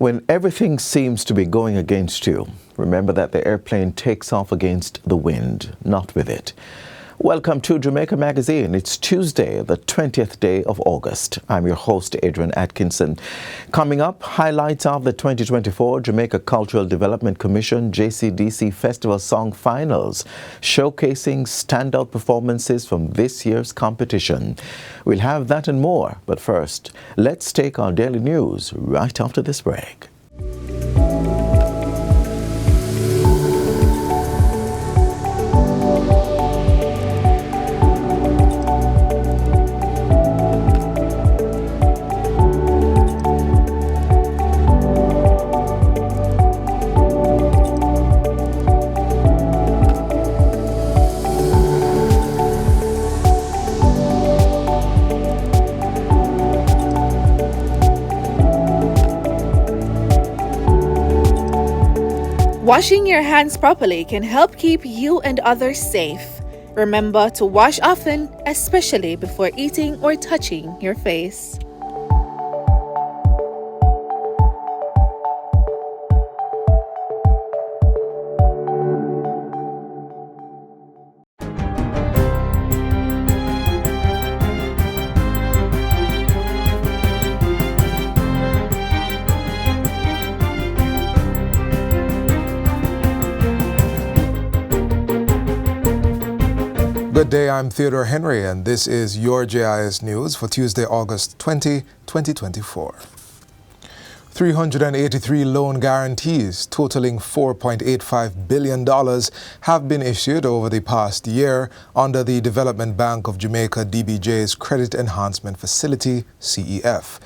When everything seems to be going against you, remember that the airplane takes off against the wind, not with it. Welcome to Jamaica Magazine. It's Tuesday, the 20th day of August. I'm your host, Adrian Atkinson. Coming up, highlights of the 2024 Jamaica Cultural Development Commission JCDC Festival Song Finals, showcasing standout performances from this year's competition. We'll have that and more, but first, let's take our daily news right after this break. Washing your hands properly can help keep you and others safe. Remember to wash often, especially before eating or touching your face. Good day, I'm Theodore Henry, and this is your JIS News for Tuesday, August 20, 2024. 383 loan guarantees totaling $4.85 billion have been issued over the past year under the Development Bank of Jamaica DBJ's Credit Enhancement Facility, CEF.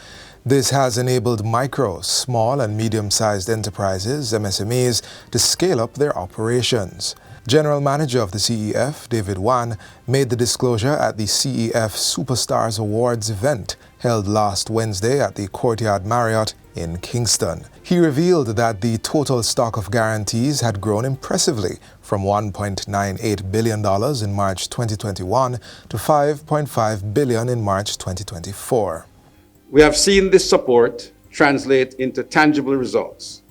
This has enabled micro, small and medium-sized enterprises, MSMEs, to scale up their operations. General Manager of the CEF, David Wan, made the disclosure at the CEF Superstars Awards event held last Wednesday at the Courtyard Marriott in Kingston. He revealed that the total stock of guarantees had grown impressively from $1.98 billion in March 2021 to $5.5 billion in March 2024. We have seen this support translate into tangible results,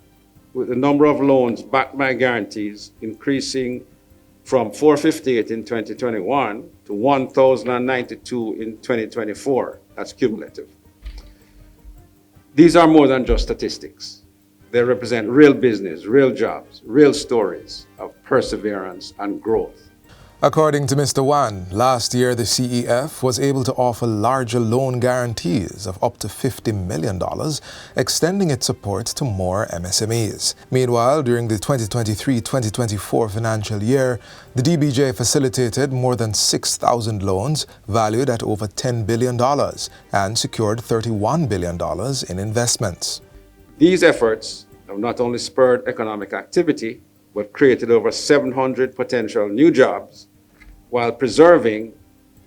with the number of loans backed by guarantees increasing from 458 in 2021 to 1,092 in 2024. That's cumulative. These are more than just statistics. They represent real business, real jobs, real stories of perseverance and growth. According to Mr. Wan, last year the CEF was able to offer larger loan guarantees of up to $50 million, extending its support to more MSMEs. Meanwhile, during the 2023-2024 financial year, the DBJ facilitated more than 6,000 loans valued at over $10 billion and secured $31 billion in investments. These efforts have not only spurred economic activity, but created over 700 potential new jobs while preserving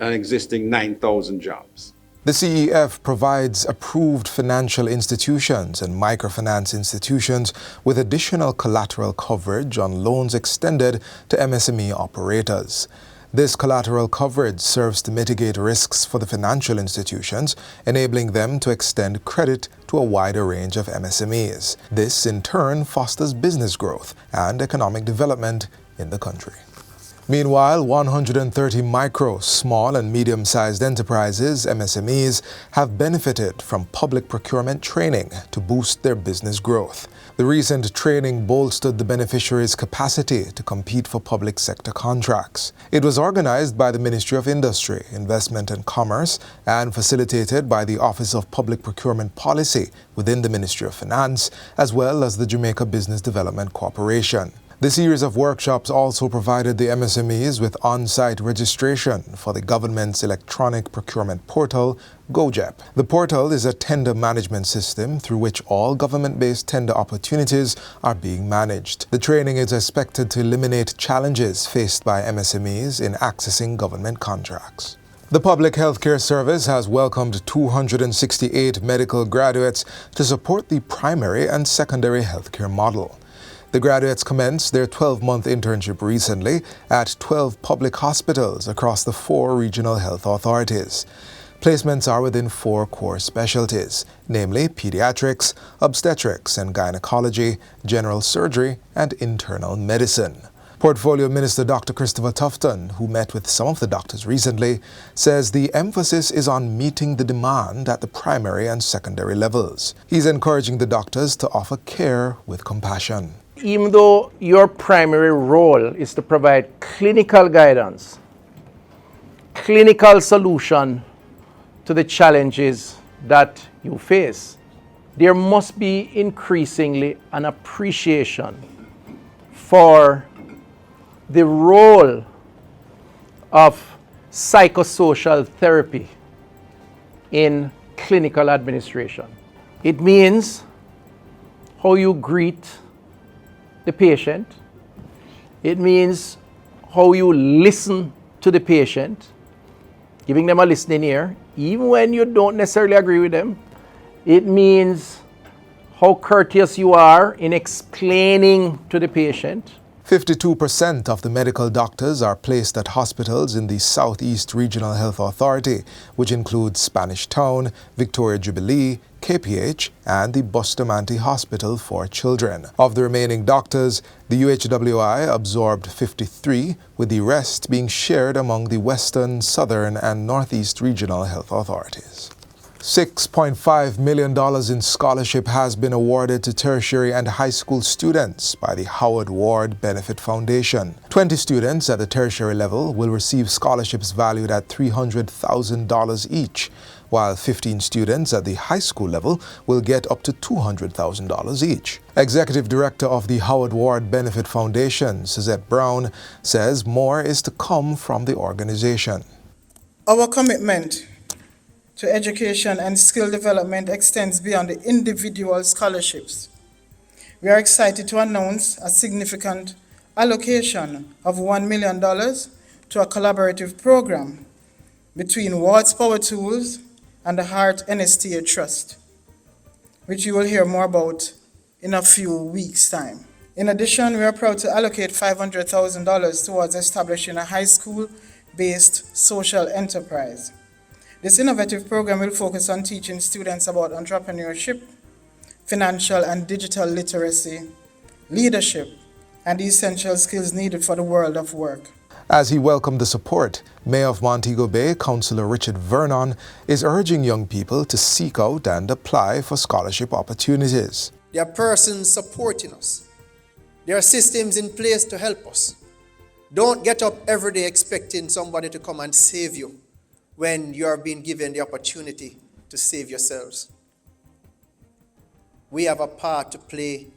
an existing 9,000 jobs. The CEF provides approved financial institutions and microfinance institutions with additional collateral coverage on loans extended to MSME operators. This collateral coverage serves to mitigate risks for the financial institutions, enabling them to extend credit to a wider range of MSMEs. This, in turn, fosters business growth and economic development in the country. Meanwhile, 130 micro, small and medium-sized enterprises, MSMEs, have benefited from public procurement training to boost their business growth. The recent training bolstered the beneficiaries' capacity to compete for public sector contracts. It was organized by the Ministry of Industry, Investment and Commerce and facilitated by the Office of Public Procurement Policy within the Ministry of Finance, as well as the Jamaica Business Development Corporation. The series of workshops also provided the MSMEs with on-site registration for the government's electronic procurement portal, GoJEP. The portal is a tender management system through which all government-based tender opportunities are being managed. The training is expected to eliminate challenges faced by MSMEs in accessing government contracts. The Public Healthcare Service has welcomed 268 medical graduates to support the primary and secondary healthcare model. The graduates commenced their 12-month internship recently at 12 public hospitals across the 4 regional health authorities. Placements are within 4 core specialties, namely pediatrics, obstetrics and gynecology, general surgery, and internal medicine. Portfolio Minister Dr. Christopher Tufton, who met with some of the doctors recently, says the emphasis is on meeting the demand at the primary and secondary levels. He's encouraging the doctors to offer care with compassion. Even though your primary role is to provide clinical guidance, clinical solution to the challenges that you face, there must be increasingly an appreciation for the role of psychosocial therapy in clinical administration. It means how you greet the patient. It means how you listen to the patient, giving them a listening ear, even when you don't necessarily agree with them. It means how courteous you are in explaining to the patient. 52% of the medical doctors are placed at hospitals in the Southeast Regional Health Authority, which includes Spanish Town, Victoria Jubilee, KPH, and the Bustamante Hospital for Children. Of the remaining doctors, the UHWI absorbed 53, with the rest being shared among the Western, Southern, and Northeast Regional Health Authorities. $6.5 million in scholarship has been awarded to tertiary and high school students by the Howard Ward Benefit Foundation. 20 students at the tertiary level will receive scholarships valued at $300,000 each, while 15 students at the high school level will get up to $200,000 each. Executive Director of the Howard Ward Benefit Foundation, Suzette Brown, says more is to come from the organization. Our commitment to education and skill development extends beyond the individual scholarships. We are excited to announce a significant allocation of $1 million to a collaborative program between Ward's Power Tools and the Heart NSTA Trust, which you will hear more about in a few weeks' time. In addition, we are proud to allocate $500,000 towards establishing a high school-based social enterprise. This innovative program will focus on teaching students about entrepreneurship, financial and digital literacy, leadership, and the essential skills needed for the world of work. As he welcomed the support, Mayor of Montego Bay, Councillor Richard Vernon, is urging young people to seek out and apply for scholarship opportunities. There are persons supporting us. There are systems in place to help us. Don't get up every day expecting somebody to come and save you when you are being given the opportunity to save yourselves. We have a part to play.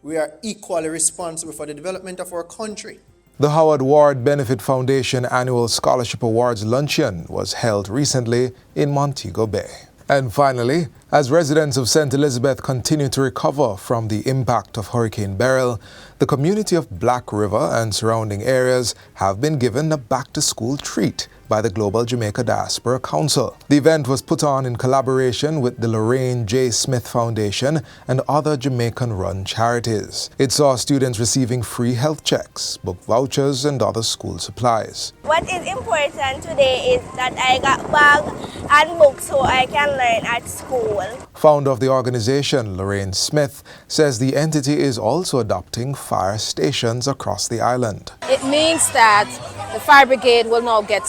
We are equally responsible for the development of our country. The Howard Ward Benefit Foundation Annual Scholarship Awards Luncheon was held recently in Montego Bay. And finally, as residents of St. Elizabeth continue to recover from the impact of Hurricane Beryl, the community of Black River and surrounding areas have been given a back-to-school treat by the Global Jamaica Diaspora Council. The event was put on in collaboration with the Lorraine J. Smith Foundation and other Jamaican-run charities. It saw students receiving free health checks, book vouchers, and other school supplies. What is important today is that I got bag and books so I can learn at school. Founder of the organization, Lorraine Smith, says the entity is also adopting fire stations across the island. It means that the fire brigade will now get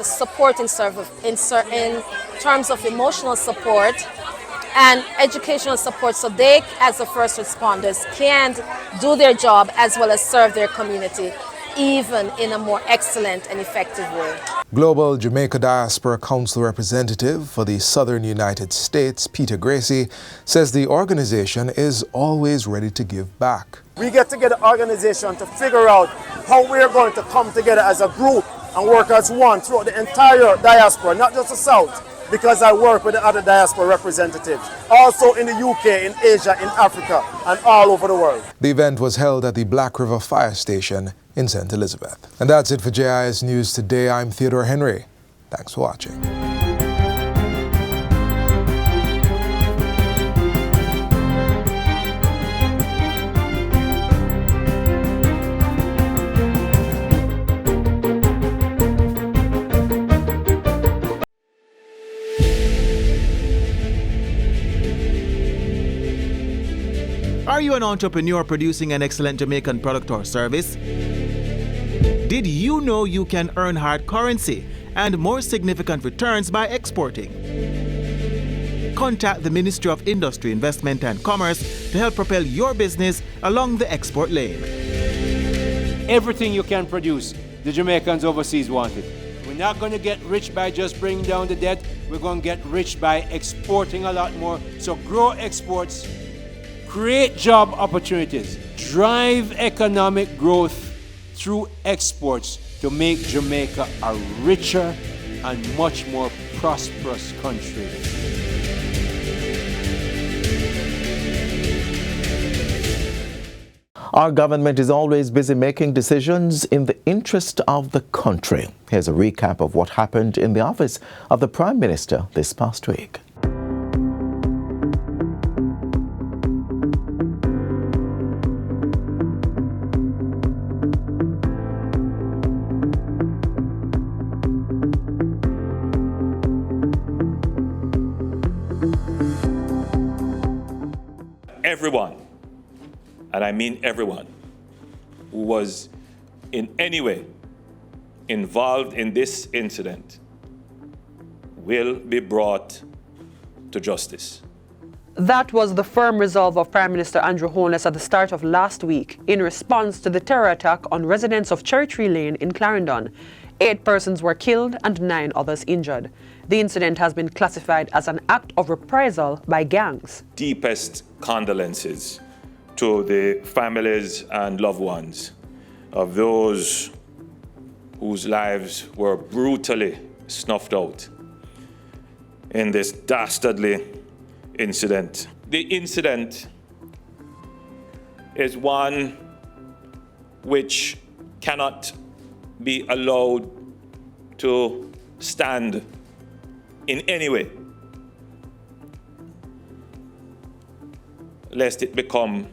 support in terms of emotional support and educational support, so they, as the first responders, can do their job as well as serve their community, even in a more excellent and effective way. Global Jamaica Diaspora Council representative for the Southern United States, Peter Gracie, says the organization is always ready to give back. We get together organization to figure out how we're going to come together as a group and work as one throughout the entire diaspora, not just the South, because I work with the other diaspora representatives, also in the UK, in Asia, in Africa, and all over the world. The event was held at the Black River Fire Station in St. Elizabeth. And that's it for JIS News Today. I'm Theodore Henry. Thanks for watching. you an entrepreneur producing an excellent Jamaican product or service? Did you know you can earn hard currency and more significant returns by exporting? Contact the Ministry of Industry, Investment and Commerce to help propel your business along the export lane. Everything you can produce, the Jamaicans overseas want it. We're not going to get rich by just bringing down the debt. We're going to get rich by exporting a lot more. So grow exports, create job opportunities, drive economic growth through exports to make Jamaica a richer and much more prosperous country. Our government is always busy making decisions in the interest of the country. Here's a recap of what happened in the office of the Prime Minister this past week. Everyone, and I mean everyone, who was in any way involved in this incident will be brought to justice. That was the firm resolve of Prime Minister Andrew Holness at the start of last week in response to the terror attack on residents of Cherry Tree Lane in Clarendon. 8 persons were killed and 9 others injured. The incident has been classified as an act of reprisal by gangs. Deepest condolences to the families and loved ones of those whose lives were brutally snuffed out in this dastardly incident. The incident is one which cannot be allowed to stand in any way, lest it become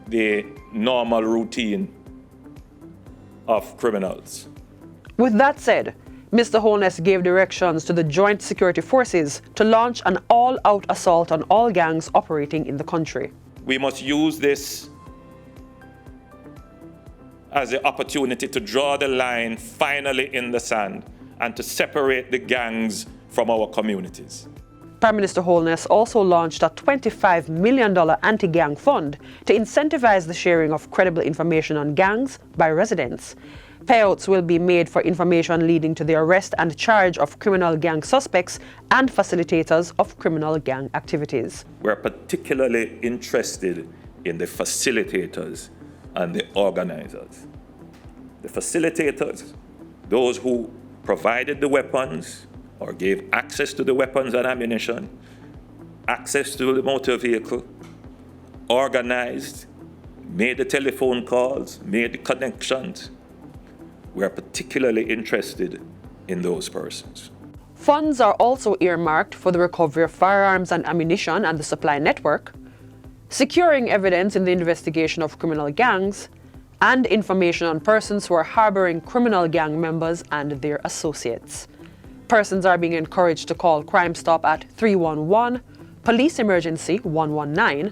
the normal routine of criminals. With that said, Mr. Holness gave directions to the Joint Security Forces to launch an all-out assault on all gangs operating in the country. We must use this as the opportunity to draw the line finally in the sand and to separate the gangs from our communities. Prime Minister Holness also launched a $25 million anti-gang fund to incentivize the sharing of credible information on gangs by residents. Payouts will be made for information leading to the arrest and charge of criminal gang suspects and facilitators of criminal gang activities. We're particularly interested in the facilitators and the organizers. The facilitators, those who provided the weapons or gave access to the weapons and ammunition, access to the motor vehicle, organized, made the telephone calls, made the connections. We are particularly interested in those persons. Funds are also earmarked for the recovery of firearms and ammunition and the supply network, securing evidence in the investigation of criminal gangs, and information on persons who are harboring criminal gang members and their associates. Persons are being encouraged to call Crime Stop at 311, Police Emergency 119,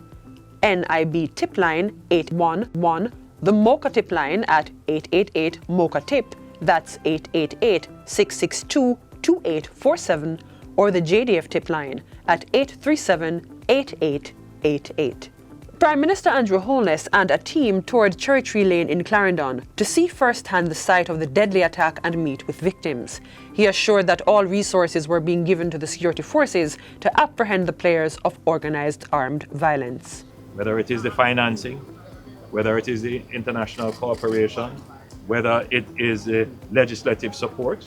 NIB Tip Line 811, the MOCA Tip Line at 888 MOCA Tip, that's 888-662-2847, or the JDF Tip Line at 837-8888. Prime Minister Andrew Holness and a team toured Cherry Tree Lane in Clarendon to see firsthand the site of the deadly attack and meet with victims. He assured that all resources were being given to the security forces to apprehend the players of organized armed violence. Whether it is the financing, whether it is the international cooperation, whether it is the legislative support,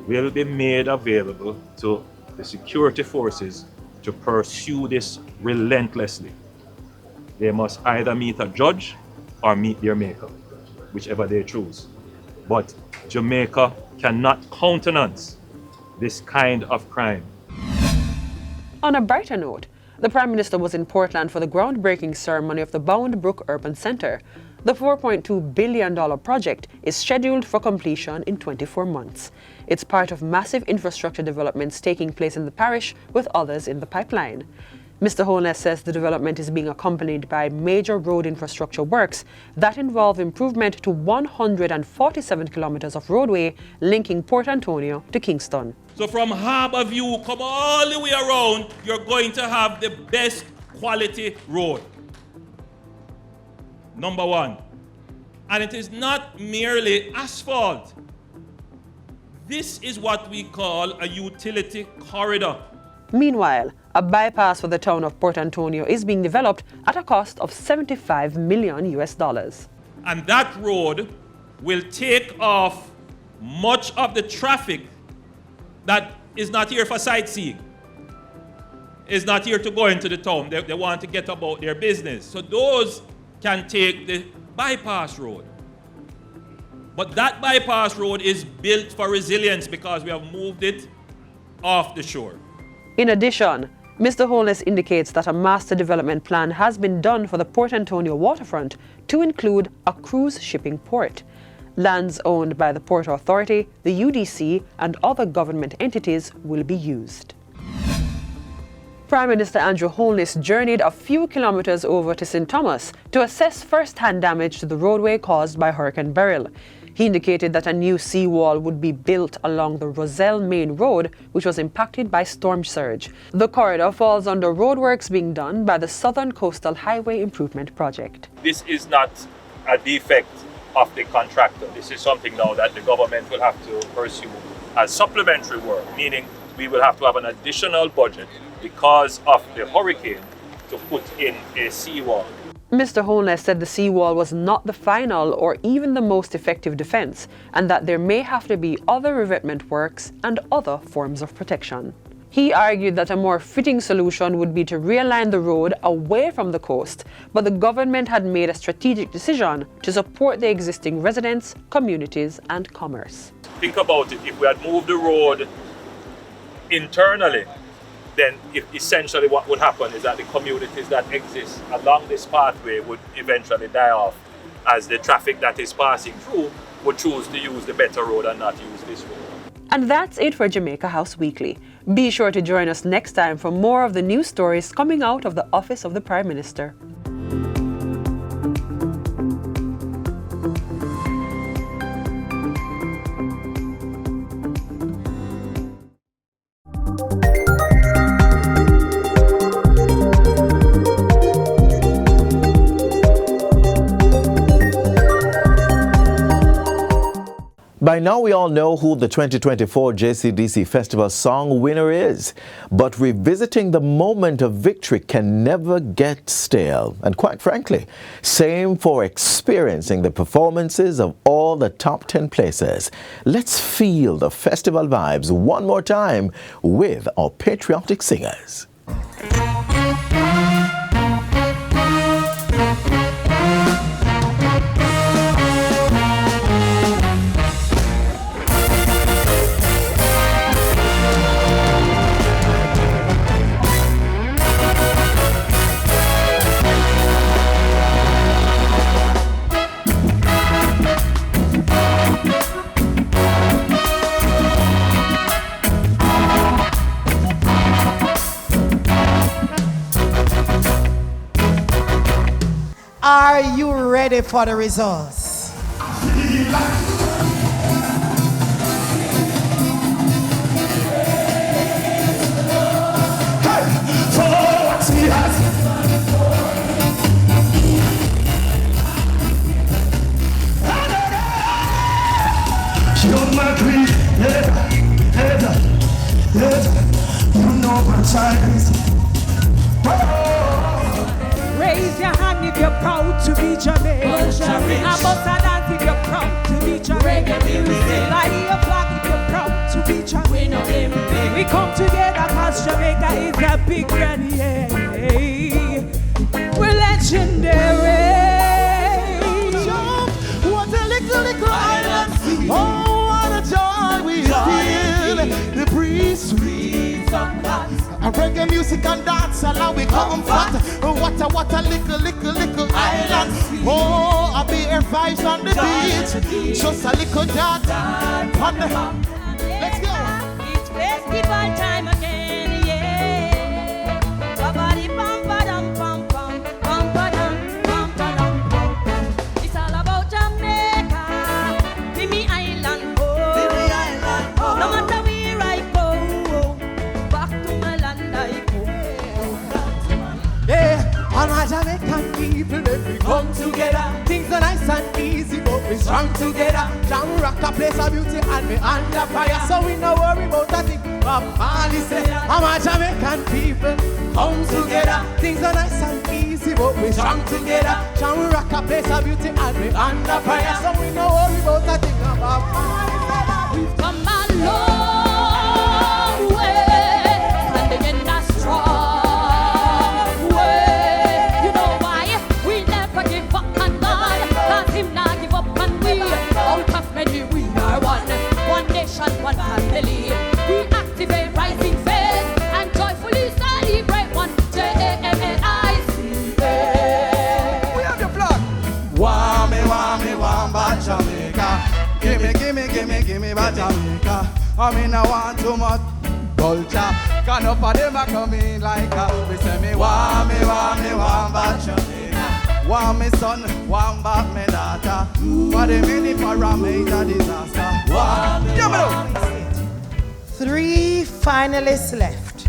will be made available to the security forces to pursue this relentlessly. They must either meet a judge or meet their maker, whichever they choose. But Jamaica cannot countenance this kind of crime. On a brighter note, the Prime Minister was in Portland for the groundbreaking ceremony of the Bound Brook Urban Centre. The $4.2 billion project is scheduled for completion in 24 months. It's part of massive infrastructure developments taking place in the parish with others in the pipeline. Mr. Holness says the development is being accompanied by major road infrastructure works that involve improvement to 147 kilometers of roadway linking Port Antonio to Kingston. So from Harbour View, come all the way around, you're going to have the best quality road. Number one. And it is not merely asphalt. This is what we call a utility corridor. Meanwhile, a bypass for the town of Port Antonio is being developed at a cost of $75 million. And that road will take off much of the traffic that is not here for sightseeing, is not here to go into the town. They want to get about their business. So those can take the bypass road. But that bypass road is built for resilience because we have moved it off the shore. In addition, Mr. Holness indicates that a master development plan has been done for the Port Antonio waterfront to include a cruise shipping port. Lands owned by the Port Authority, the UDC, and other government entities will be used. Prime Minister Andrew Holness journeyed a few kilometers over to St. Thomas to assess first-hand damage to the roadway caused by Hurricane Beryl. He indicated that a new seawall would be built along the Roselle Main Road, which was impacted by storm surge. The corridor falls under roadworks being done by the Southern Coastal Highway Improvement Project. This is not a defect of the contractor. This is something now that the government will have to pursue as supplementary work, meaning we will have to have an additional budget because of the hurricane to put in a seawall. Mr. Holness said the seawall was not the final or even the most effective defense, and that there may have to be other revetment works and other forms of protection. He argued that a more fitting solution would be to realign the road away from the coast, but the government had made a strategic decision to support the existing residents, communities, and commerce. Think about it, if we had moved the road internally, then essentially what would happen is that the communities that exist along this pathway would eventually die off, as the traffic that is passing through would choose to use the better road and not use this road. And that's it for Jamaica House Weekly. Be sure to join us next time for more of the news stories coming out of the Office of the Prime Minister. By now, we all know who the 2024 JCDC Festival Song winner is. But revisiting the moment of victory can never get stale. And quite frankly, same for experiencing the performances of all the top 10 places. Let's feel the festival vibes one more time with our patriotic singers. Are you ready for the results? You're my queen, you know my size. Raise your hand if you're proud to be Jamaican. I bust a dance if you're proud to be Jamaican. Fly your flag if you're proud to be Jamaican. We come together cause Jamaica is a big granny. We're legendary. What a little island. Oh, what a joy we feel. The breeze sweet. And reggae music and dance allow we comfort. What a little island. Oh, I'll be here vibes on the beach. Just a little dot on the. Let's go. It's festival time again, yeah. strong together. Jamaica place of beauty and we under fire. So we no worry about a thing. Bob Marley said, I'm a Jamaican people come together. Things are nice and easy, but we strong together. Jamaica place of beauty and we under fire. So we no worry about a thing. Bob Marley said, we've come a long way, standing in a strong way. You know why? We never give up on God, cause him not give up on we. Out of many we are one, one nation, one family. We activate rising faith and joyfully celebrate one JCDC. We have the flag. Wame, wame, wamba Jamaica. Gimme back Jamaica. I mean I want too much culture. Cause enough of them are coming like a. We say me want back Jamaica. Want me son, want back me daughter. For the many parameter disaster. Want 3 finalists left.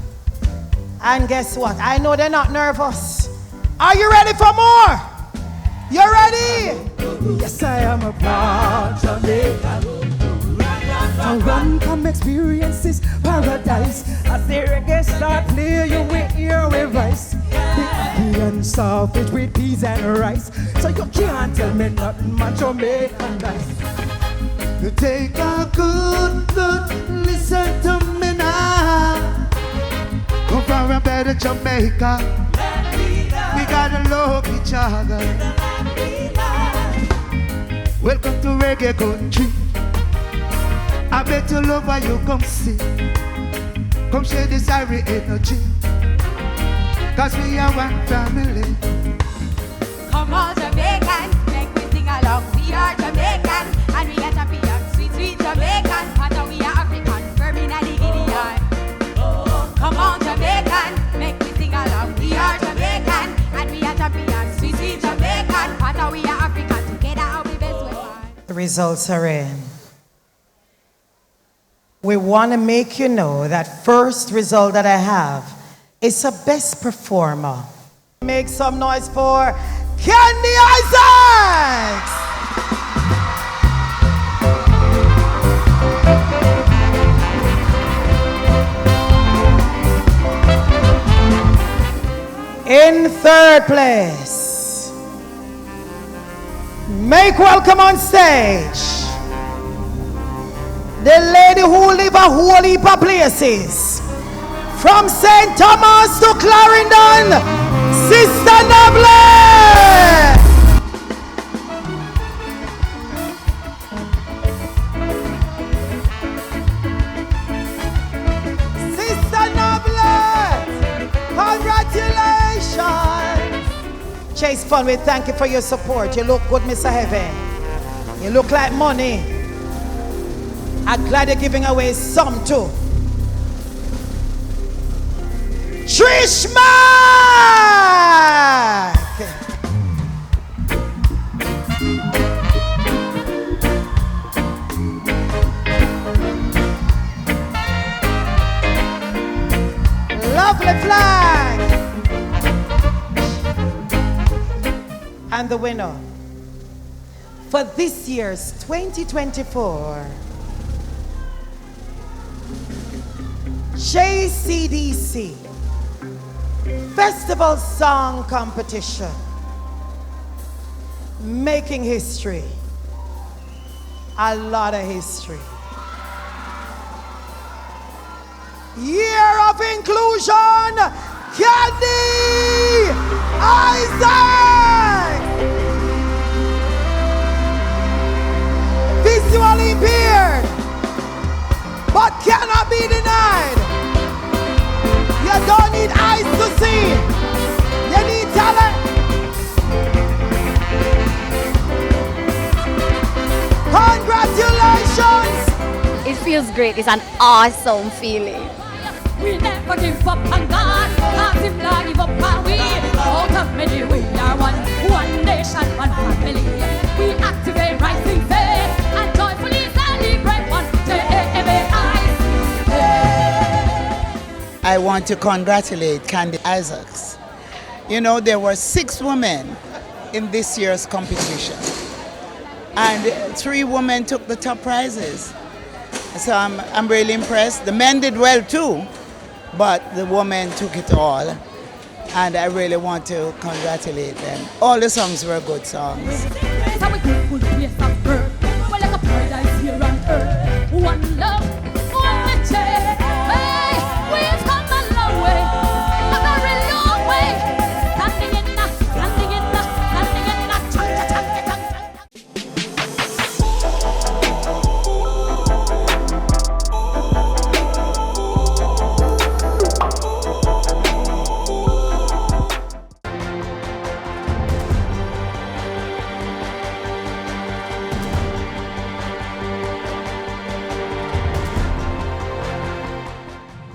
And guess what? I know they're not nervous. Are you ready for more? You ready? Yes, I am a proud Jamaican. And run come experiences paradise. As the reggae start play, you will hear with voice. Big and sausage with peas and rice. So you can't tell me nothing much Jamaican nice. You take a good look, listen to me now. Go for a better Jamaica. We gotta love each other. Welcome to reggae country. I bet you love why you come see. Come share this irie energy. Cause we are one family. Come on Jamaican, make me sing along. We are Jamaican, and we are champion. Sweet, sweet Jamaican, but we are African, firm in the Gideon. Come on Jamaican, make me sing along. We are Jamaican, and we are champion. Sweet, sweet Jamaican, but we are African. Together our best weapon. The results are in. We want to make you know that first result that I have is a best performer. Make some noise for Candy Isaacs! In third place, make welcome on stage the lady who live a whole heap of places. From St. Thomas to Clarendon, Sister Noble. Sister Noble, congratulations. Chase Fun, we thank you for your support. You look good, Mr. Heaven. You look like money. I'm glad you're giving away some too. Trish Mack! Lovely flag! And the winner for this year's 2024 JCDC Festival Song Competition, making history, a lot of history. Year of Inclusion, Candy Isaac! Visually impaired, but cannot be denied. You don't need eyes to see. You need talent. Congratulations! It feels great. It's an awesome feeling. We never give up on God. Cause him not give up on we. Out of many we are one. One nation, one family. We activate rising faith and joyfully celebrate one JCDC. I want to congratulate Candy Isaacs. You know, there were 6 women in this year's competition. and 3 women took the top prizes. So I'm really impressed. The men did well too, but the women took it all. And I really want to congratulate them. All the songs were good songs. One love, one change. Hey, we've come a long way, a very long way. Standing in the, standing in the, standing in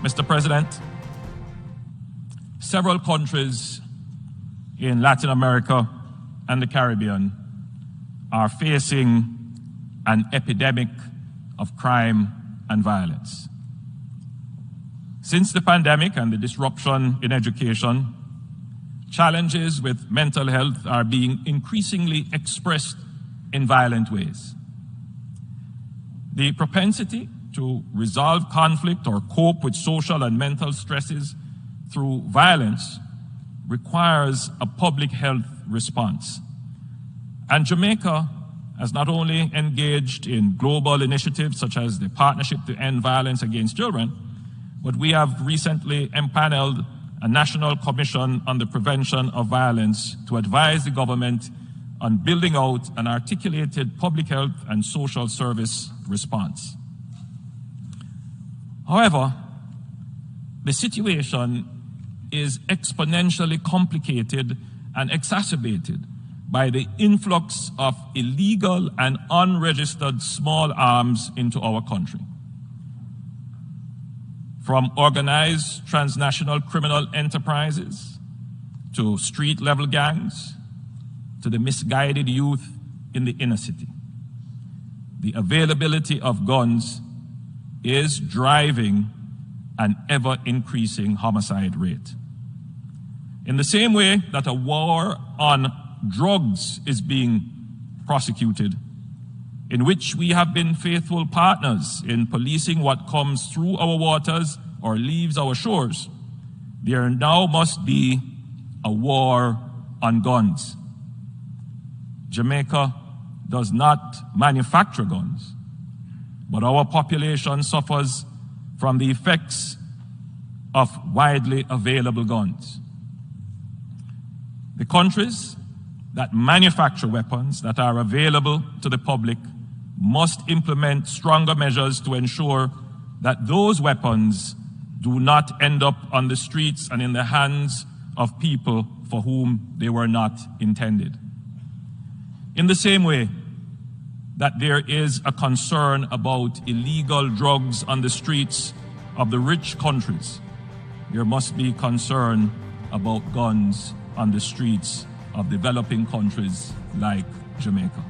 Mr. President, several countries in Latin America and the Caribbean are facing an epidemic of crime and violence. Since the pandemic and the disruption in education, challenges with mental health are being increasingly expressed in violent ways. The propensity to resolve conflict or cope with social and mental stresses through violence requires a public health response. And Jamaica has not only engaged in global initiatives such as the Partnership to End Violence Against Children, but we have recently empaneled a National Commission on the Prevention of Violence to advise the government on building out an articulated public health and social service response. However, the situation is exponentially complicated and exacerbated by the influx of illegal and unregistered small arms into our country. From organized transnational criminal enterprises to street-level gangs to the misguided youth in the inner city, the availability of guns is driving an ever-increasing homicide rate. In the same way that a war on drugs is being prosecuted, in which we have been faithful partners in policing what comes through our waters or leaves our shores, there now must be a war on guns. Jamaica does not manufacture guns, but our population suffers from the effects of widely available guns. The countries that manufacture weapons that are available to the public must implement stronger measures to ensure that those weapons do not end up on the streets and in the hands of people for whom they were not intended. In the same way that there is a concern about illegal drugs on the streets of the rich countries, there must be concern about guns on the streets of developing countries like Jamaica.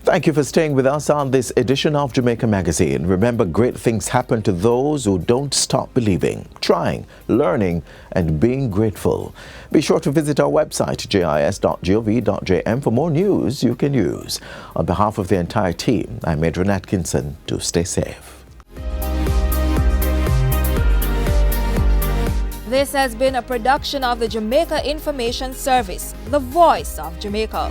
Thank you for staying with us on this edition of Jamaica Magazine. Remember, great things happen to those who don't stop believing, trying, learning, and being grateful. Be sure to visit our website, jis.gov.jm, for more news you can use. On behalf of the entire team, I'm Adrian Atkinson. Do stay safe. This has been a production of the Jamaica Information Service, the voice of Jamaica.